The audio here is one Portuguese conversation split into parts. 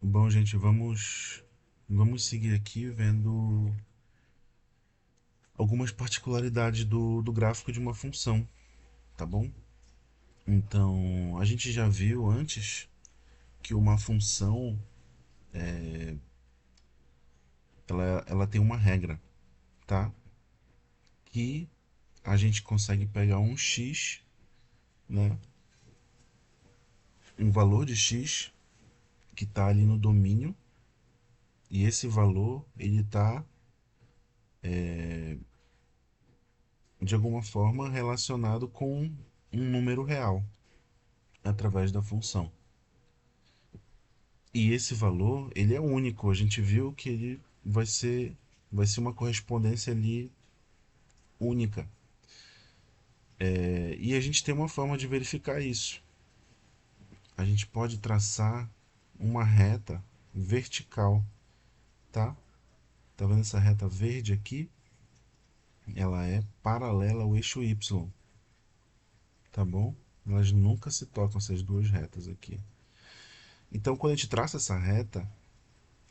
Bom, gente, vamos seguir aqui vendo algumas particularidades do gráfico de uma função, tá bom? Então, a gente já viu antes que uma função ela tem uma regra, tá? Que a gente consegue pegar um x, né? Um valor de x que está ali no domínio e esse valor ele está de alguma forma relacionado com um número real através da função. E esse valor, ele é único. A gente viu que ele vai ser uma correspondência ali única. E a gente tem uma forma de verificar isso. A gente pode traçar uma reta vertical, tá? Tá vendo essa reta verde aqui? Ela é paralela ao eixo Y, tá bom? Elas nunca se tocam, essas duas retas aqui. Então, quando a gente traça essa reta,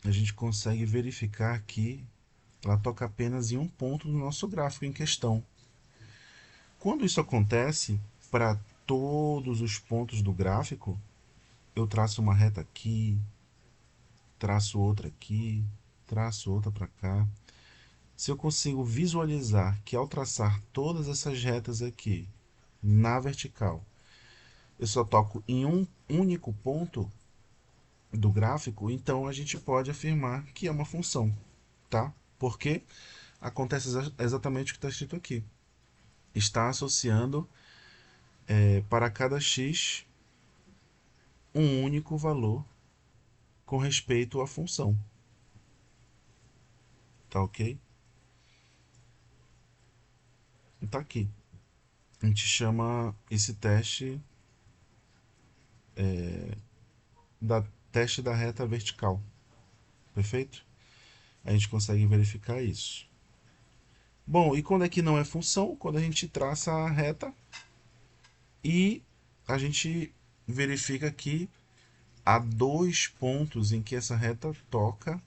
a gente consegue verificar que ela toca apenas em um ponto do nosso gráfico em questão. Quando isso acontece para todos os pontos do gráfico, eu traço uma reta aqui, traço outra aqui, traço outra para cá. Se eu consigo visualizar que ao traçar todas essas retas aqui na vertical, eu só toco em um único ponto do gráfico, então a gente pode afirmar que é uma função, tá? Porque acontece exatamente o que está escrito aqui. Está associando para cada x um único valor com respeito à função. Tá ok? Tá aqui. A gente chama esse teste da teste da reta vertical. Perfeito? A gente consegue verificar isso. Bom, e quando é que não é função? Quando a gente traça a reta e a gente verifica que há dois pontos em que essa reta toca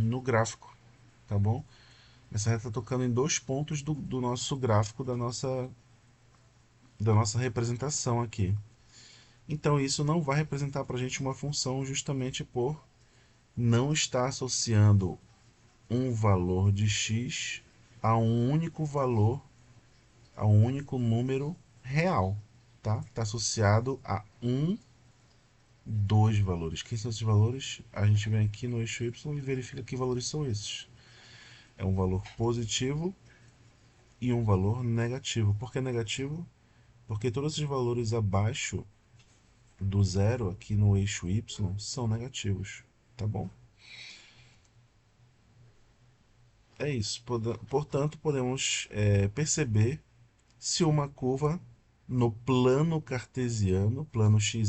no gráfico, tá bom? Essa reta está tocando em dois pontos do nosso gráfico, da nossa representação aqui. Então isso não vai representar para a gente uma função justamente por não estar associando um valor de x a um único valor, a um único número real. Tá? Está associado a dois valores. Quem são esses valores? A gente vem aqui no eixo y e verifica que valores são esses. É um valor positivo e um valor negativo. Por que negativo? Porque todos esses valores abaixo do zero aqui no eixo y são negativos, tá bom? É isso. Portanto, podemos perceber se uma curva no plano cartesiano, plano xy,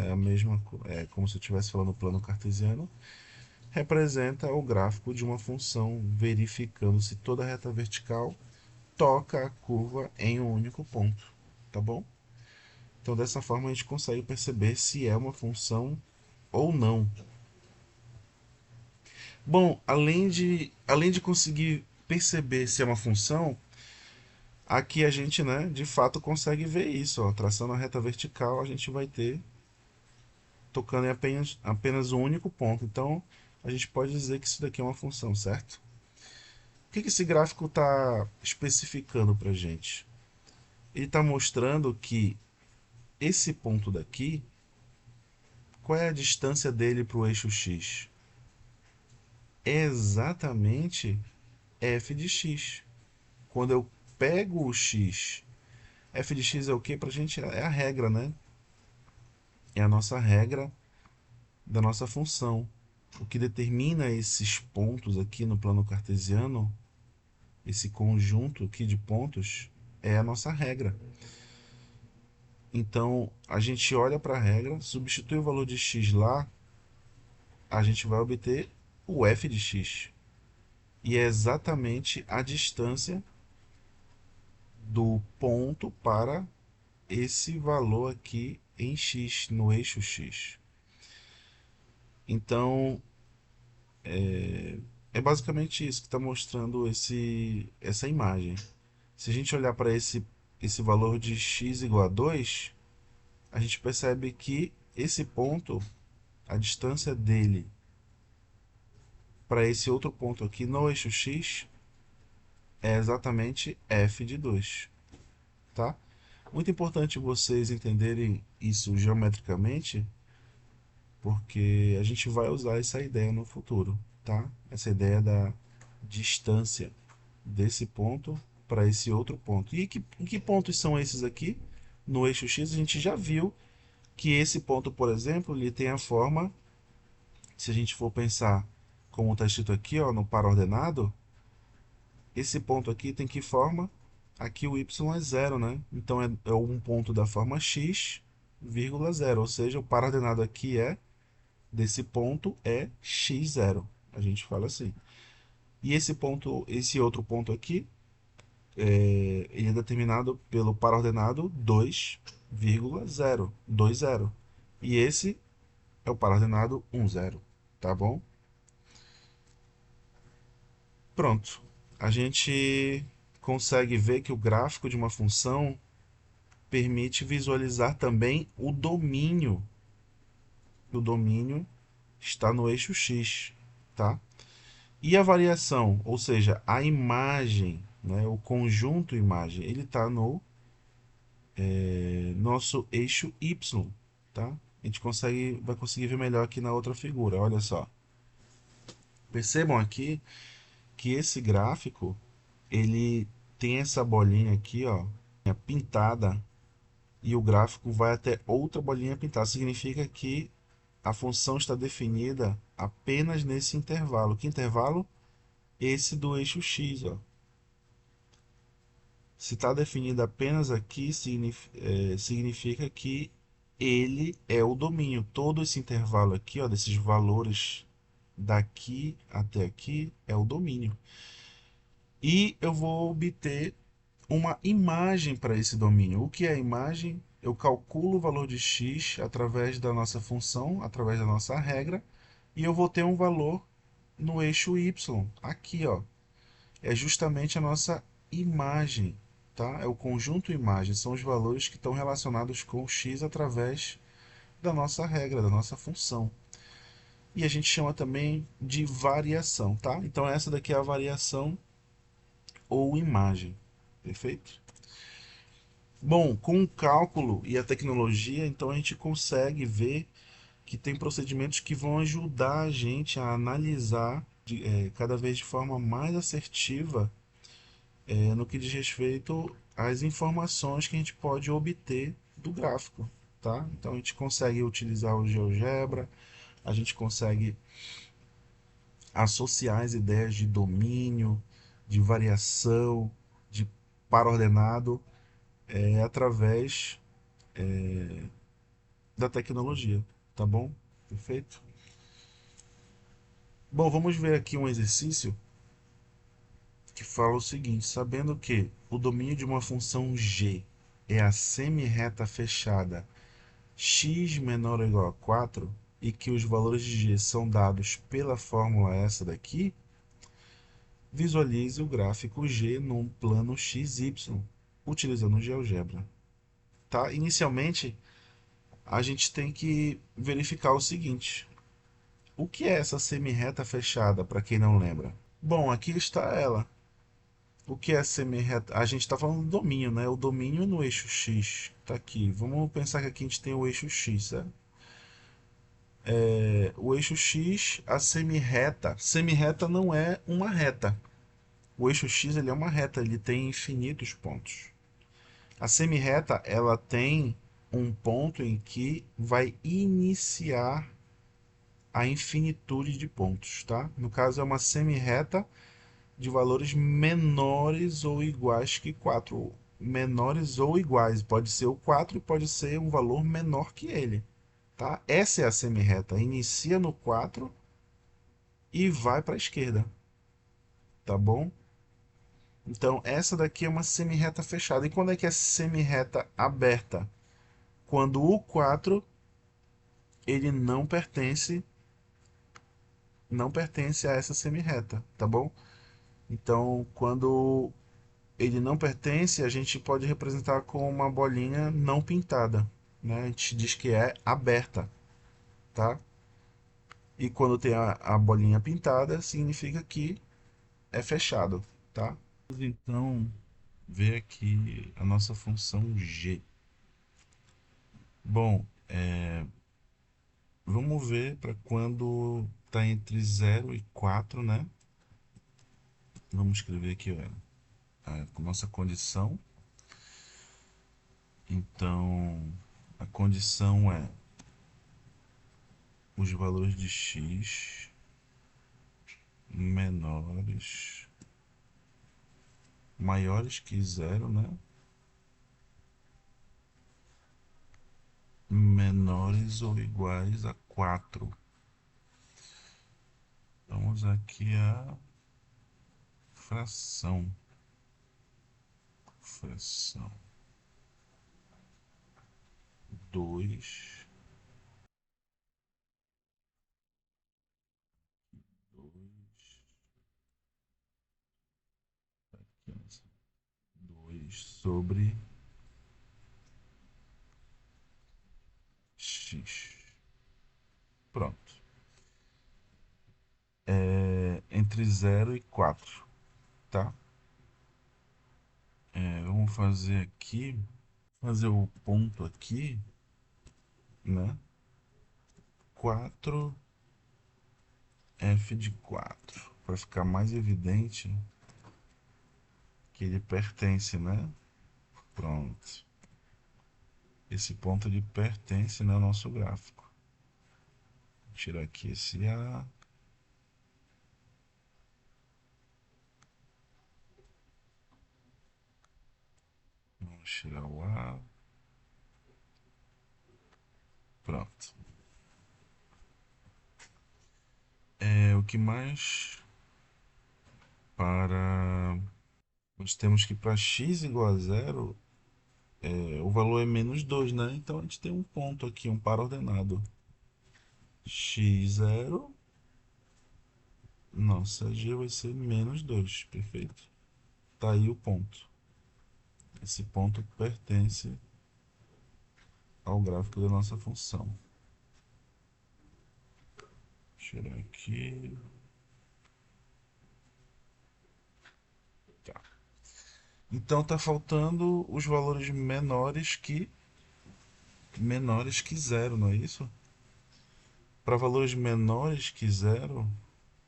é a mesma, é como se eu estivesse falando plano cartesiano, representa o gráfico de uma função, verificando se toda reta vertical toca a curva em um único ponto, tá bom? Então, dessa forma, a gente consegue perceber se é uma função ou não. Bom, além de conseguir perceber se é uma função, aqui a gente, né, de fato consegue ver isso. Ó, traçando a reta vertical, a gente vai ter tocando em apenas um único ponto. Então, a gente pode dizer que isso daqui é uma função, certo? O que esse gráfico está especificando para a gente? Ele está mostrando que esse ponto daqui, qual é a distância dele para o eixo x? É exatamente f de x. Quando eu pego o x, f de x é o que para a gente? É a regra, né? É a nossa regra da nossa função. O que determina esses pontos aqui no plano cartesiano, esse conjunto aqui de pontos, é a nossa regra. Então, a gente olha para a regra, substitui o valor de x lá, a gente vai obter o f de x. E é exatamente a distância do ponto para esse valor aqui em x, no eixo x. Então, é basicamente isso que está mostrando essa imagem. Se a gente olhar para esse valor de x igual a 2, a gente percebe que esse ponto, a distância dele para esse outro ponto aqui no eixo x é exatamente f de 2, tá? Muito importante vocês entenderem isso geometricamente, porque a gente vai usar essa ideia no futuro, tá? Essa ideia da distância desse ponto para esse outro ponto. E em que pontos são esses aqui? No eixo x a gente já viu que esse ponto, por exemplo, ele tem a forma, se a gente for pensar como está escrito aqui, ó, no par ordenado, esse ponto aqui tem que forma? Aqui o y é zero, né? Então é um ponto da forma x, vírgula zero, ou seja, o par ordenado aqui desse ponto é x0. A gente fala assim. E esse ponto, esse outro ponto aqui, ele é determinado pelo par ordenado 2,0, 20. E esse é o par ordenado 10, tá bom? Pronto. A gente consegue ver que o gráfico de uma função permite visualizar também o domínio. O domínio está no eixo x, tá? E a variação, ou seja, a imagem, né, o conjunto imagem, ele está no nosso eixo y, tá? A gente vai conseguir ver melhor aqui na outra figura, olha só. Percebam aqui que esse gráfico, ele tem essa bolinha aqui, ó, pintada, e o gráfico vai até outra bolinha pintada. Significa que a função está definida apenas nesse intervalo. Que intervalo? Esse do eixo x, ó. Se está definido apenas aqui, significa que ele é o domínio. Todo esse intervalo aqui, ó, desses valores daqui até aqui, é o domínio. E eu vou obter uma imagem para esse domínio. O que é a imagem? Eu calculo o valor de x através da nossa função, através da nossa regra, e eu vou ter um valor no eixo y, aqui, ó. É justamente a nossa imagem, tá? É o conjunto imagem, são os valores que estão relacionados com o x através da nossa regra, da nossa função. E a gente chama também de variação, tá? Então essa daqui é a variação ou imagem, perfeito? Bom, com o cálculo e a tecnologia, então a gente consegue ver que tem procedimentos que vão ajudar a gente a analisar cada vez de forma mais assertiva no que diz respeito às informações que a gente pode obter do gráfico, tá? Então a gente consegue utilizar o GeoGebra, a gente consegue associar as ideias de domínio, de variação, de par ordenado, através da tecnologia, tá bom? Perfeito? Bom, vamos ver aqui um exercício que fala o seguinte: sabendo que o domínio de uma função g é a semi-reta fechada x menor ou igual a 4 e que os valores de g são dados pela fórmula essa daqui, visualize o gráfico g num plano xy, utilizando o GeoGebra. Tá? Inicialmente, a gente tem que verificar o seguinte: o que é essa semi-reta fechada, para quem não lembra? Bom, aqui está ela. O que é semi-reta? A gente está falando do domínio, né? O domínio no eixo x. Está aqui. Vamos pensar que aqui a gente tem o eixo x, certo? O eixo x, a semi-reta. Semi-reta não é uma reta. O eixo x ele é uma reta, ele tem infinitos pontos. A semi-reta ela tem um ponto em que vai iniciar a infinitude de pontos, tá? No caso é uma semi-reta de valores menores ou iguais que 4. Menores ou iguais. Pode ser o 4 e pode ser um valor menor que ele. Tá? Essa é a semi-reta. Inicia no 4 e vai para a esquerda. Tá bom? Então, essa daqui é uma semi-reta fechada. E quando é que é semi-reta aberta? Quando o 4 ele não pertence não pertence a essa semirreta, tá bom? Então, quando ele não pertence, a gente pode representar com uma bolinha não pintada, né? A gente diz que é aberta, tá? E quando tem a bolinha pintada, significa que é fechado, tá? Então, ver aqui a nossa função g. Bom, vamos ver para quando está entre 0 e 4, né? Vamos escrever aqui a nossa condição. Então, a condição é os valores de x menores, maiores que 0, né? Menores ou iguais a 4. Vamos aqui a fração. Fração 2, 2, 2 sobre x. Pronto. Entre 0 e 4, tá? Vamos fazer aqui, fazer o ponto aqui, né? 4 f de 4, para ficar mais evidente que ele pertence, né? Pronto. Esse ponto ele pertence no nosso gráfico. Vou tirar aqui esse A. Vamos tirar o A. Pronto. O que mais? Para... Nós temos que para x igual a 0, o valor é -2, né? Então a gente tem um ponto aqui, um par ordenado. x0, nossa g vai ser -2, perfeito. Tá aí o ponto. Esse ponto pertence ao gráfico da nossa função. Tirar aqui. Tá. Então tá faltando os valores menores que 0, não é isso? Para valores menores que 0,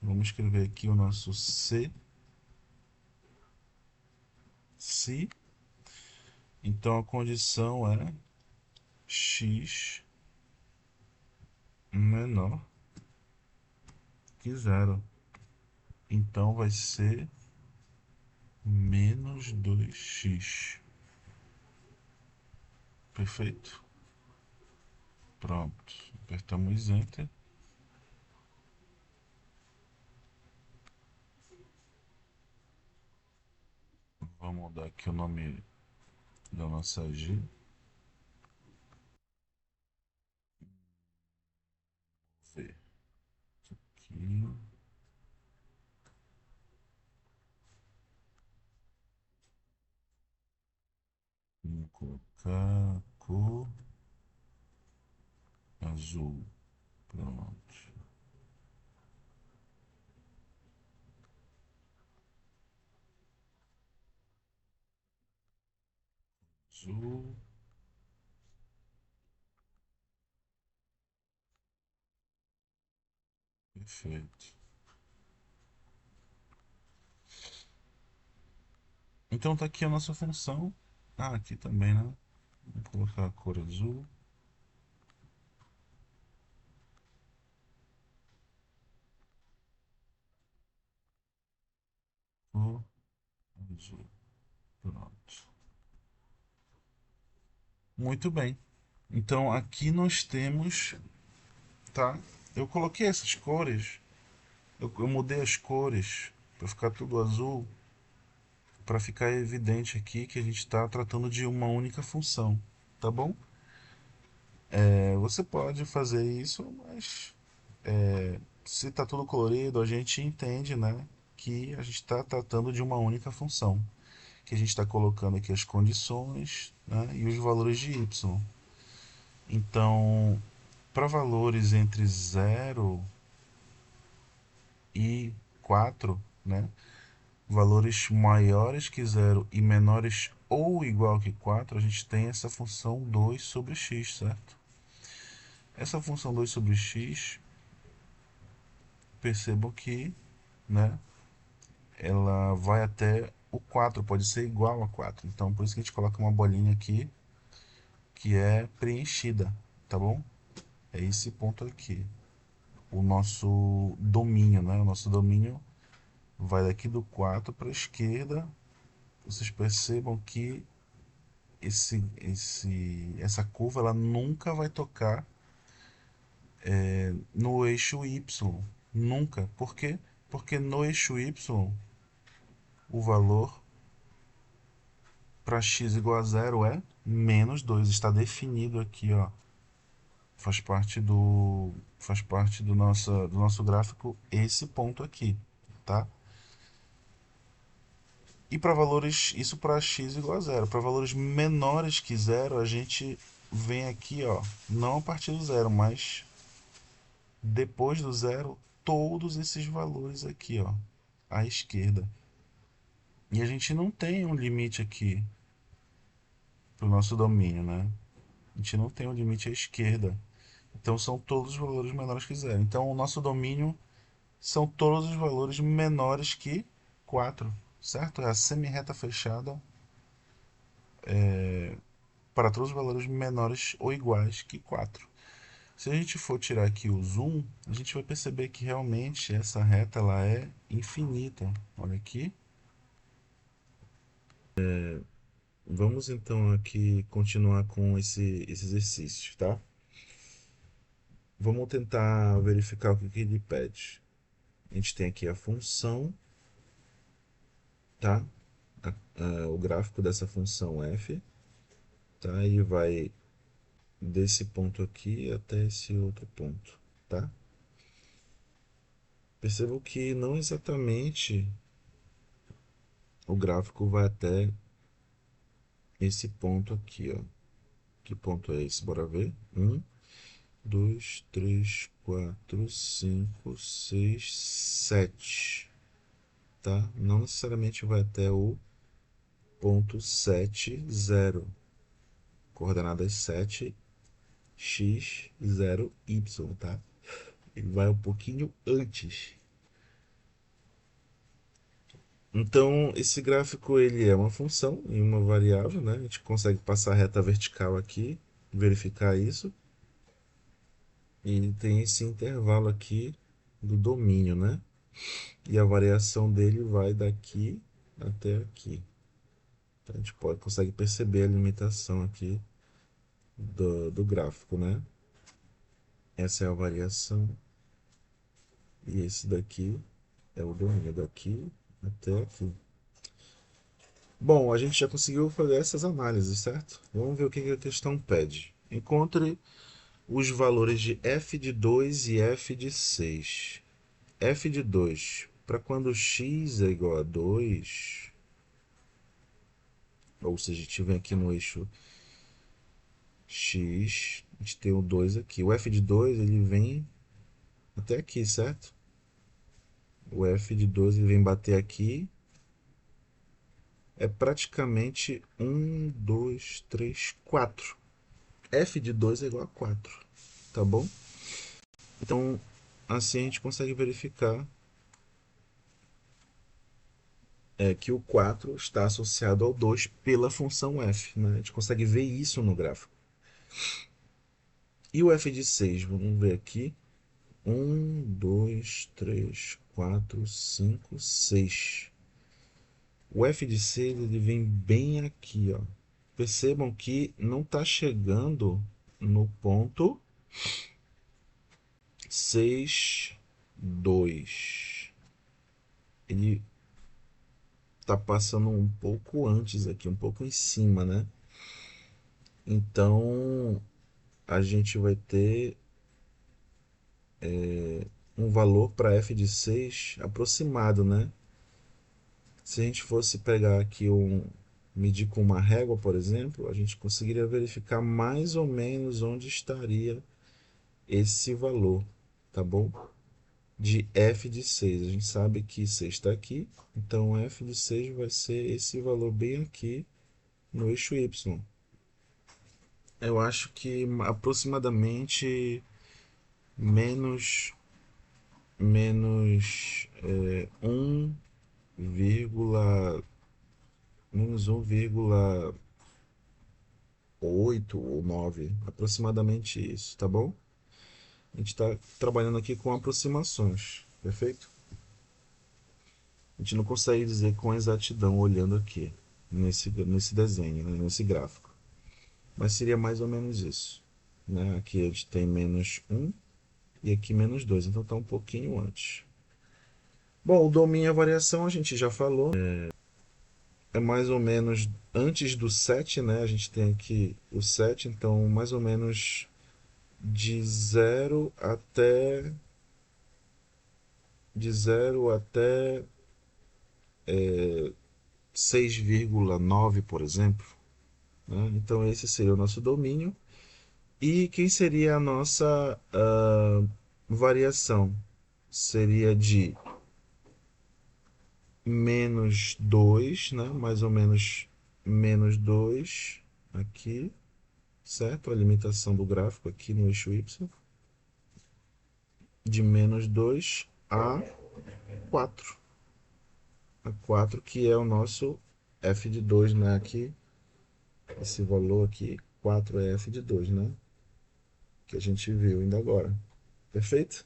vamos escrever aqui o nosso C. Se. Então a condição é x menor que 0. Então vai ser -2x. Perfeito? Pronto. Apertamos Enter. Vamos mudar aqui o nome da nossa G. V. Aqui. Vamos colocar cor azul. Pronto. Azul. Perfeito. Então tá aqui a nossa função. Ah, aqui também, né? Vou colocar a cor azul. Cor azul. Pronto. Muito bem. Então aqui nós temos, tá? Eu coloquei essas cores, eu mudei as cores para ficar tudo azul, para ficar evidente aqui que a gente está tratando de uma única função, tá bom? Você pode fazer isso, mas se está tudo colorido, a gente entende, né, que a gente está tratando de uma única função, que a gente está colocando aqui as condições, né, e os valores de y. Então, para valores entre 0 e 4, né, valores maiores que 0 e menores ou igual que 4, a gente tem essa função 2 sobre x, certo? Essa função 2 sobre x, percebam que, né, ela vai até o 4, pode ser igual a 4. Então, por isso que a gente coloca uma bolinha aqui que é preenchida, tá bom? É esse ponto aqui, o nosso domínio, né? O nosso domínio vai daqui do 4 para a esquerda. Vocês percebam que essa curva ela nunca vai tocar no eixo Y. Nunca. Por quê? Porque no eixo Y, o valor para x igual a zero é menos 2. Está definido aqui, ó. Faz parte do nosso gráfico esse ponto aqui, tá? E para valores, isso para x igual a zero. Para valores menores que zero, a gente vem aqui, ó, não a partir do zero, mas depois do zero, todos esses valores aqui, ó, à esquerda. E a gente não tem um limite aqui para o nosso domínio, né? A gente não tem um limite à esquerda. Então são todos os valores menores que zero. Então o nosso domínio são todos os valores menores que 4, certo? É a semi-reta fechada para todos os valores menores ou iguais que 4. Se a gente for tirar aqui o zoom, a gente vai perceber que realmente essa reta ela é infinita. Olha aqui. Vamos então aqui continuar com esse exercício, tá? Vamos tentar verificar o que ele pede. A gente tem aqui a função, tá? O gráfico dessa função f, tá? E vai desse ponto aqui até esse outro ponto, tá? Percebam que não exatamente o gráfico vai até esse ponto aqui, ó. Que ponto é esse? Bora ver. 1, 2, 3, 4, 5, 6, 7, tá? Não necessariamente vai até o ponto 7, 0. Coordenadas 7, x, 0, y, tá? Ele vai um pouquinho antes. Então, esse gráfico ele é uma função em uma variável, né? A gente consegue passar a reta vertical aqui, verificar isso. E tem esse intervalo aqui do domínio, né? E a variação dele vai daqui até aqui. Então, a gente consegue perceber a limitação aqui do gráfico, né? Essa é a variação. E esse daqui é o domínio daqui até aqui. Bom, a gente já conseguiu fazer essas análises, certo? Vamos ver o que a questão pede. Encontre os valores de f de 2 e f de 6. F de 2, para quando x é igual a 2, ou seja, a gente vem aqui no eixo x, a gente tem o 2 aqui. O f de 2 ele vem até aqui, certo? O f de 2 ele vem bater aqui. É praticamente 1, 2, 3, 4. F de 2 é igual a 4, tá bom? Então, assim a gente consegue verificar que o 4 está associado ao 2 pela função f, né? A gente consegue ver isso no gráfico. E o f de 6, vamos ver aqui. 1, 2, 3, 4, 5, 6. O f de 6 ele vem bem aqui, ó. Percebam que não está chegando no ponto 6, 2. Ele está passando um pouco antes aqui, um pouco em cima, né? Então, a gente vai ter um valor para f de 6 aproximado, né? Se a gente fosse pegar aqui medir com uma régua, por exemplo, a gente conseguiria verificar mais ou menos onde estaria esse valor, tá bom? De f de 6. A gente sabe que 6 está aqui, então f de 6 vai ser esse valor bem aqui no eixo y. Eu acho que aproximadamente menos, menos 1, menos 1,8 ou 9, aproximadamente isso, tá bom? A gente está trabalhando aqui com aproximações, perfeito? A gente não consegue dizer com exatidão olhando aqui, nesse desenho, né, nesse gráfico. Mas seria mais ou menos isso. Né? Aqui a gente tem menos 1 e aqui menos 2, então está um pouquinho antes. Bom, o domínio e a variação a gente já falou. É mais ou menos antes do 7, né? A gente tem aqui o 7, então mais ou menos de 0 até 6,9, por exemplo. Né? Então esse seria o nosso domínio. E quem seria a nossa variação? Seria de menos 2, né? Mais ou menos menos 2 aqui, certo? A limitação do gráfico aqui no eixo Y. De menos 2 a 4. A 4 que é o nosso f de 2, né? Aqui, esse valor aqui, 4 é f de 2, né? Que a gente viu ainda agora. Perfeito?